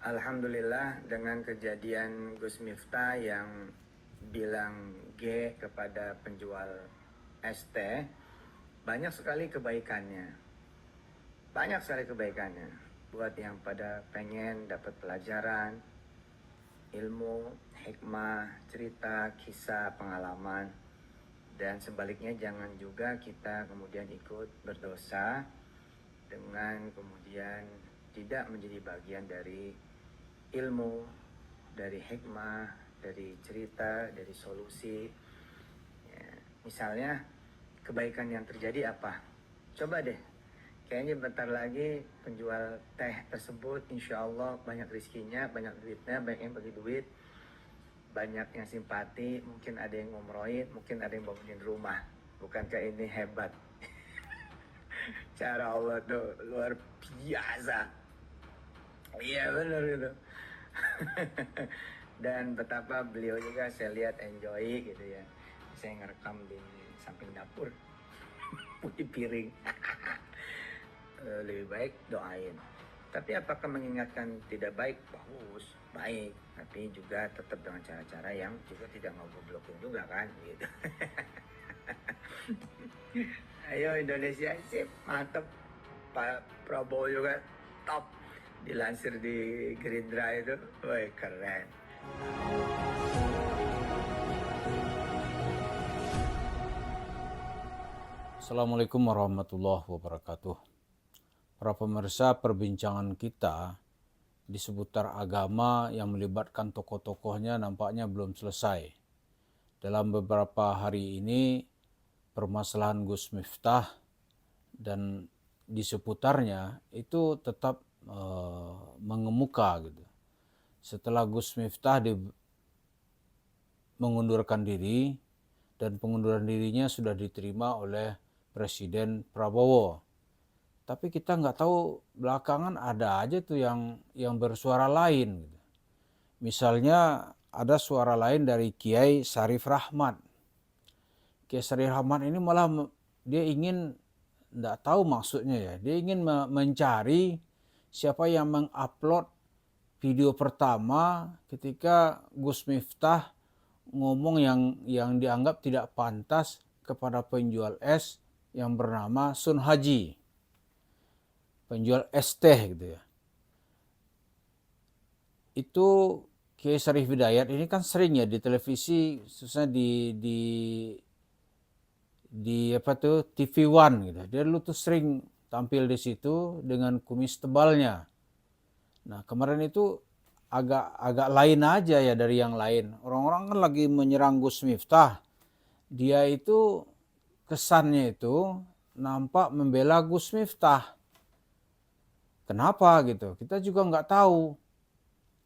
Alhamdulillah dengan kejadian Gus Miftah yang bilang G kepada penjual es teh, banyak sekali kebaikannya. Banyak sekali kebaikannya. Buat yang pada pengen dapat pelajaran, ilmu, hikmah, cerita, kisah, pengalaman. Dan sebaliknya jangan juga kita kemudian ikut berdosa dengan kemudian tidak menjadi bagian dari ilmu, dari hikmah, dari cerita, dari solusi. Ya, misalnya kebaikan yang terjadi apa? Coba deh, kayaknya bentar lagi penjual teh tersebut insya Allah banyak rezekinya, banyak duitnya, banyak yang bagi duit, banyak yang simpati, mungkin ada yang ngumroin, mungkin ada yang bangunin rumah. Bukankah ini hebat? Cara Allah tuh luar biasa. Iya benar itu. Dan betapa beliau juga saya lihat enjoy gitu ya. Saya ngerekam di samping dapur, di piring. Lebih baik doain. Tapi apakah mengingatkan tidak baik? Bagus, baik. Tapi juga tetap dengan cara-cara yang juga tidak ngoblokin juga kan gitu. Ayo Indonesia sip, mantep. Pak Prabowo juga top. Dilansir di Gerindra itu, woi keren. Assalamualaikum warahmatullahi wabarakatuh. Para pemirsa, perbincangan kita di seputar agama yang melibatkan tokoh-tokohnya nampaknya belum selesai. Dalam beberapa hari ini, permasalahan Gus Miftah dan di seputarnya itu tetap mengemuka gitu. Setelah Gus Miftah mengundurkan diri dan pengunduran dirinya sudah diterima oleh Presiden Prabowo. Tapi kita nggak tahu belakangan ada aja tuh yang bersuara lain. Misalnya ada suara lain dari Kiai Sarif Rahmat. Kiai Sarif Rahmat ini malah dia ingin, nggak tahu maksudnya ya, dia ingin mencari siapa yang mengupload video pertama ketika Gus Miftah ngomong yang dianggap tidak pantas kepada penjual es yang bernama Sun Haji, penjual es teh gitu ya. Itu Kiai Sarif Hidayat ini kan sering ya di televisi, khususnya di apa tuh TV One gitu. Dia dulu tuh sering tampil di situ dengan kumis tebalnya. Nah, kemarin itu agak lain aja ya dari yang lain. Orang-orang kan lagi menyerang Gus Miftah. Dia itu kesannya itu nampak membela Gus Miftah. Kenapa gitu? Kita juga nggak tahu.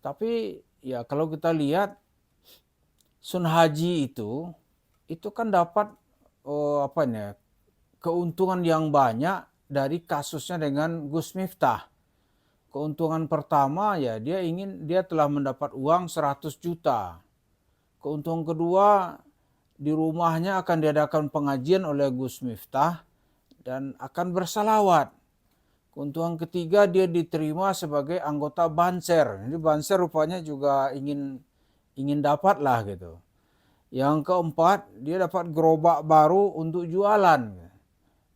Tapi ya kalau kita lihat Sun Haji itu kan dapat keuntungan yang banyak dari kasusnya dengan Gus Miftah. Keuntungan pertama ya dia telah mendapat uang 100 juta. Keuntungan kedua, di rumahnya akan diadakan pengajian oleh Gus Miftah dan akan bersalawat. Keuntungan ketiga, dia diterima sebagai anggota Banser. Jadi Banser rupanya juga ingin dapat lah gitu. Yang keempat, dia dapat gerobak baru untuk jualan.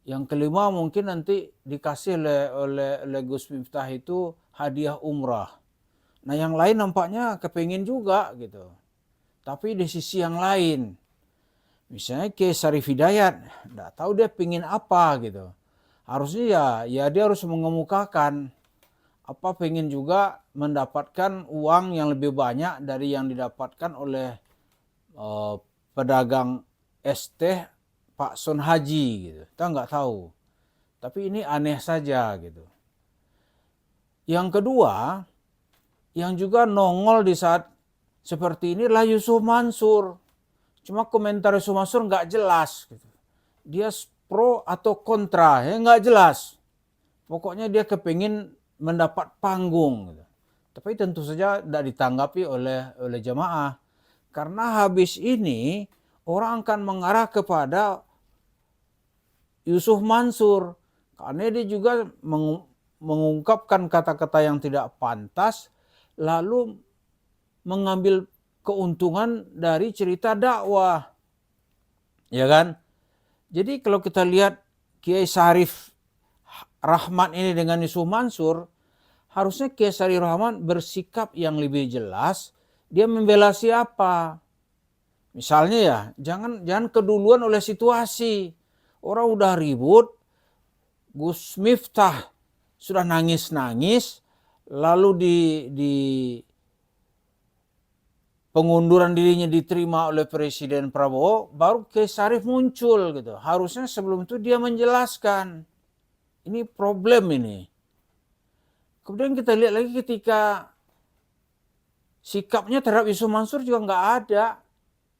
Yang kelima mungkin nanti dikasih oleh Gus Miftah itu hadiah umrah. Nah yang lain nampaknya kepingin juga gitu. Tapi di sisi yang lain, misalnya Kiai Sarif Hidayat, nggak tahu dia pingin apa gitu. Harusnya ya dia harus mengemukakan apa pengen juga mendapatkan uang yang lebih banyak dari yang didapatkan oleh pedagang es teh Pak Sun Haji gitu. Kita nggak tahu. Tapi ini aneh saja gitu. Yang kedua, yang juga nongol di saat seperti ini adalah Yusuf Mansur. Cuma komentar Yusuf Mansur nggak jelas gitu. Dia pro atau kontra, ya nggak jelas. Pokoknya dia kepingin mendapat panggung gitu. Tapi tentu saja tidak ditanggapi oleh jamaah. Karena habis ini orang akan mengarah kepada Yusuf Mansur. Karena dia juga mengungkapkan kata-kata yang tidak pantas lalu mengambil keuntungan dari cerita dakwah. Ya kan? Jadi kalau kita lihat Kiai Syarif Rahmat ini dengan Yusuf Mansur, harusnya Kiai Syarif Rahmat bersikap yang lebih jelas. Dia membela siapa? Misalnya ya, jangan keduluan oleh situasi. Orang udah ribut, Gus Miftah sudah nangis-nangis, lalu di pengunduran dirinya diterima oleh Presiden Prabowo, baru Kiai Syarif muncul gitu. Harusnya sebelum itu dia menjelaskan. Ini problem ini. Kemudian kita lihat lagi ketika sikapnya terhadap Yusuf Mansur juga nggak ada.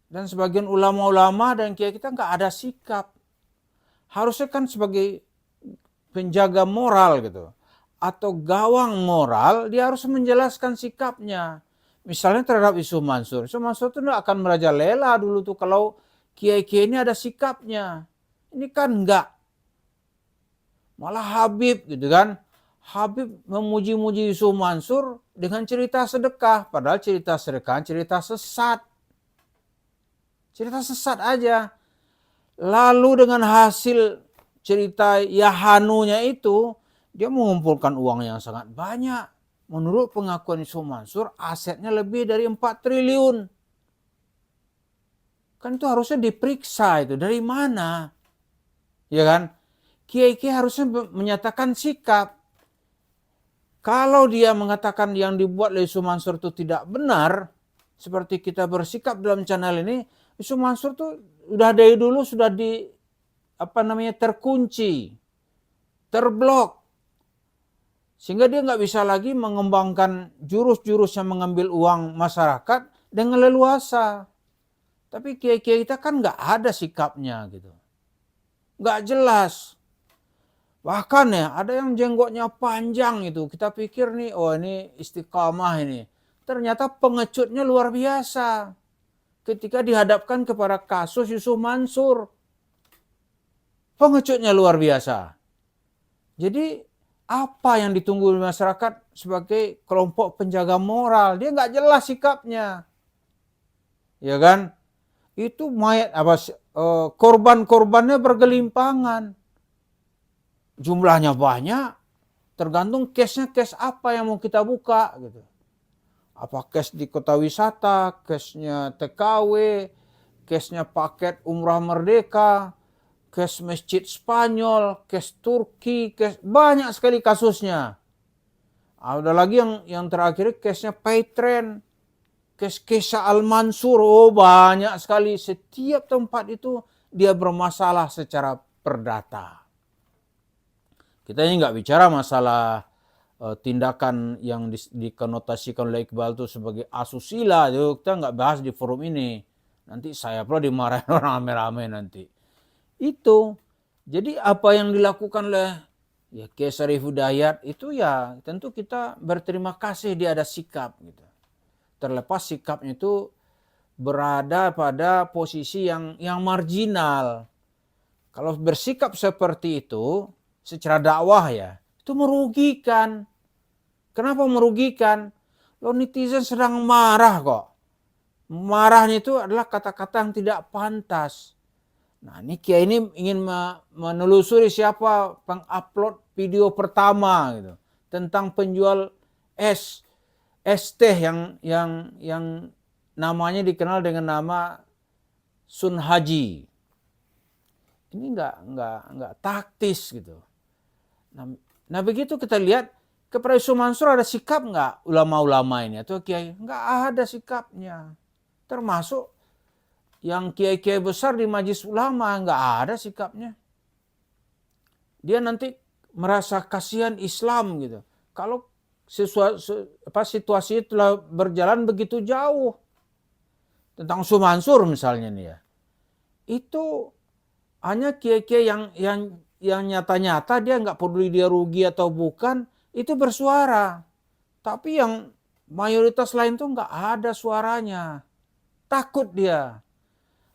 Dan sebagian ulama-ulama dan kiai kita nggak ada sikap. Harusnya kan sebagai penjaga moral gitu. Atau gawang moral, dia harus menjelaskan sikapnya. Misalnya terhadap Yusuf Mansur. Yusuf Mansur itu akan merajalela dulu tuh kalau kiai-kiai ini ada sikapnya. Ini kan enggak. Malah Habib gitu kan. Habib memuji-muji Yusuf Mansur dengan cerita sedekah. Padahal cerita sedekah, cerita sesat. Cerita sesat aja. Lalu dengan hasil cerita Yahanunya itu, dia mengumpulkan uang yang sangat banyak. Menurut pengakuan Yusuf Mansur, asetnya lebih dari 4 triliun. Kan itu harusnya diperiksa itu. Dari mana? Ya kan? Kiai-kiai harusnya menyatakan sikap. Kalau dia mengatakan yang dibuat oleh Yusuf Mansur itu tidak benar, seperti kita bersikap dalam channel ini, Yusuf Mansur tuh udah dari dulu sudah terkunci, terblok. Sehingga dia nggak bisa lagi mengembangkan jurus-jurus yang mengambil uang masyarakat dengan leluasa. Tapi kiai-kiai kita kan nggak ada sikapnya gitu. Nggak jelas. Bahkan ya ada yang jenggotnya panjang itu. Kita pikir nih, oh ini istiqamah ini. Ternyata pengecutnya luar biasa. Ketika dihadapkan kepada kasus Yusuf Mansur. Pengecutnya luar biasa. Jadi apa yang ditunggu oleh masyarakat sebagai kelompok penjaga moral? Dia nggak jelas sikapnya. Ya kan? Itu korban-korbannya bergelimpangan. Jumlahnya banyak, tergantung case-nya case apa yang mau kita buka gitu. Apa case di kota wisata, case-nya TKW, case-nya paket umrah merdeka, case masjid Spanyol, case Turki, case banyak sekali kasusnya. Ada lagi yang terakhir case-nya Paytrend, case Kesha Al-Mansur, oh banyak sekali. Setiap tempat itu dia bermasalah secara perdata. Kita ini nggak bicara masalah tindakan yang dikonotasikan oleh Iqbal itu sebagai asusila, kita nggak bahas di forum ini. Nanti saya pula dimarahin orang rame-rame nanti. Itu, jadi apa yang dilakukan oleh Kiai Syarif Hidayat itu ya tentu kita berterima kasih dia ada sikap gitu. Terlepas sikapnya itu berada pada posisi yang marginal. Kalau bersikap seperti itu secara dakwah ya, itu merugikan. Kenapa merugikan? Lo netizen sedang marah kok. Marahnya itu adalah kata-kata yang tidak pantas. Nah ini Kiai ini ingin menelusuri siapa pengupload video pertama gitu. Tentang penjual es teh yang namanya dikenal dengan nama Sun Haji. Ini nggak taktis gitu. Nah begitu kita lihat kepada Yusuf Mansur ada sikap nggak ulama-ulama ini atau kiai? Nggak ada sikapnya. Termasuk yang kiai-kiai besar di majelis ulama nggak ada sikapnya. Dia nanti merasa kasihan Islam gitu. Kalau situasi telah berjalan begitu jauh. Tentang Yusuf Mansur misalnya nih ya. Itu hanya kiai-kiai yang nyata-nyata dia nggak peduli dia rugi atau bukan, itu bersuara. Tapi yang mayoritas lain tuh nggak ada suaranya. Takut dia.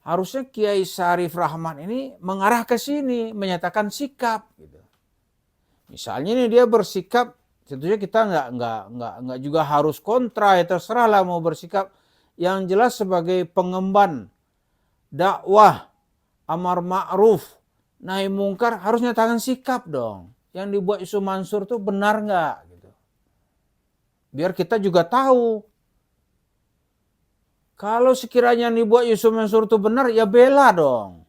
Harusnya Kiai Syarif Rahmat ini mengarah ke sini, menyatakan sikap. Gitu. Misalnya ini dia bersikap tentunya kita nggak juga harus kontra, ya terserahlah mau bersikap. Yang jelas sebagai pengemban dakwah amar ma'ruf nahi mungkar harus nyatakan sikap dong. Yang dibuat Yusuf Mansur tuh benar nggak gitu. Biar kita juga tahu. Kalau sekiranya yang dibuat Yusuf Mansur tuh benar, ya bela dong.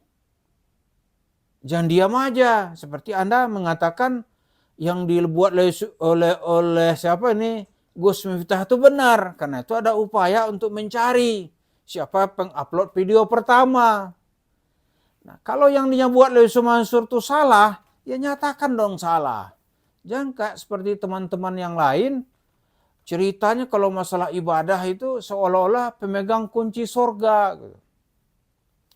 Jangan diam aja. Seperti Anda mengatakan yang dibuat oleh siapa ini, Gus Miftah itu benar. Karena itu ada upaya untuk mencari siapa pengupload video pertama. Nah, kalau yang dia buat oleh Yusuf Mansur itu salah, ya nyatakan dong salah. Jangan kayak seperti teman-teman yang lain, ceritanya kalau masalah ibadah itu seolah-olah pemegang kunci surga. Gitu.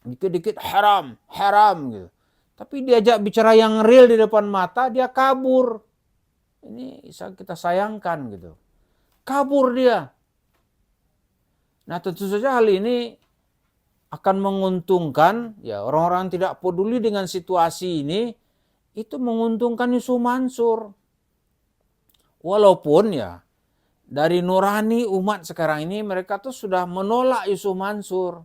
Dikit-dikit haram, haram gitu. Tapi diajak bicara yang real di depan mata, dia kabur. Ini kita sayangkan gitu. Kabur dia. Nah tentu saja hal ini akan menguntungkan, ya orang-orang tidak peduli dengan situasi ini, itu menguntungkan Yusuf Mansur. Walaupun ya, dari nurani umat sekarang ini mereka tuh sudah menolak Yusuf Mansur.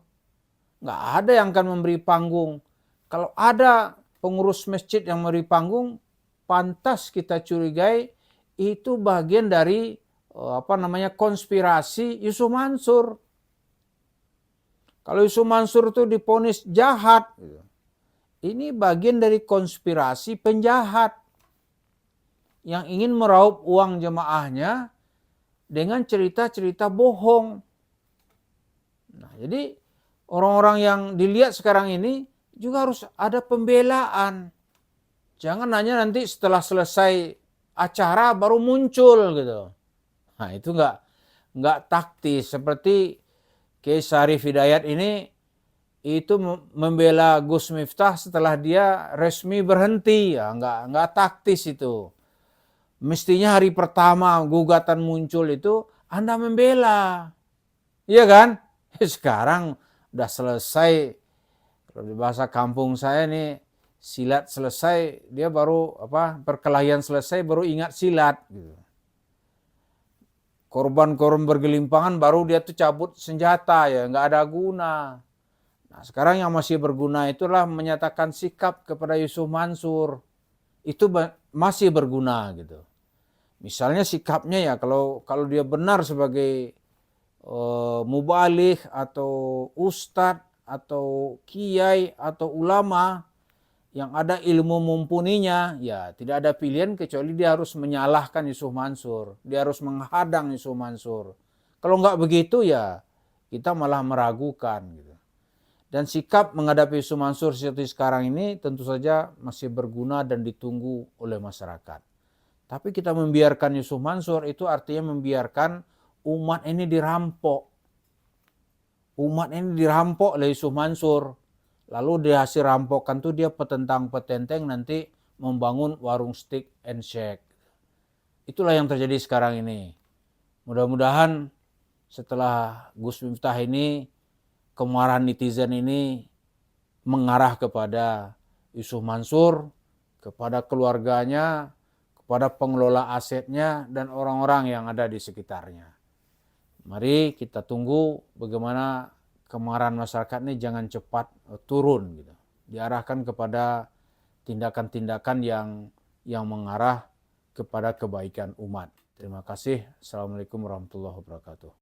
Nggak ada yang akan memberi panggung. Kalau ada pengurus masjid yang memberi panggung, pantas kita curigai itu bagian dari konspirasi Yusuf Mansur. Kalau Yusuf Mansur itu diponis jahat, ini bagian dari konspirasi penjahat yang ingin meraup uang jemaahnya dengan cerita-cerita bohong. Nah, jadi orang-orang yang dilihat sekarang ini juga harus ada pembelaan. Jangan hanya nanti setelah selesai acara baru muncul gitu. Nah itu nggak taktis. Seperti Kiai Syarif Hidayat ini itu membela Gus Miftah setelah dia resmi berhenti, ya nggak taktis itu. Mestinya hari pertama gugatan muncul itu Anda membela, iya kan? Sekarang udah selesai. Kalau di bahasa kampung saya nih, silat selesai, dia baru perkelahian selesai baru ingat silat gitu. Korban-korban bergelimpangan baru dia tuh cabut senjata, ya nggak ada guna. Nah sekarang yang masih berguna itulah menyatakan sikap kepada Yusuf Mansur, itu masih berguna gitu. Misalnya sikapnya ya kalau dia benar sebagai mubaligh atau ustadz atau kiai atau ulama yang ada ilmu mumpuninya, ya tidak ada pilihan kecuali dia harus menyalahkan Yusuf Mansur. Dia harus menghadang Yusuf Mansur. Kalau nggak begitu ya kita malah meragukan gitu. Dan sikap menghadapi Yusuf Mansur seperti sekarang ini tentu saja masih berguna dan ditunggu oleh masyarakat. Tapi kita membiarkan Yusuf Mansur itu artinya membiarkan umat ini dirampok. Umat ini dirampok oleh Yusuf Mansur. Lalu di hasil rampokan tuh dia petentang-petenteng nanti membangun warung steak and shake. Itulah yang terjadi sekarang ini. Mudah-mudahan setelah Gus Miftah ini, kemarahan netizen ini mengarah kepada Yusuf Mansur, kepada keluarganya, kepada pengelola asetnya, dan orang-orang yang ada di sekitarnya. Mari kita tunggu bagaimana kemarahan masyarakat ini jangan cepat turun gitu. Diarahkan kepada tindakan-tindakan yang mengarah kepada kebaikan umat. Terima kasih. Assalamualaikum warahmatullahi wabarakatuh.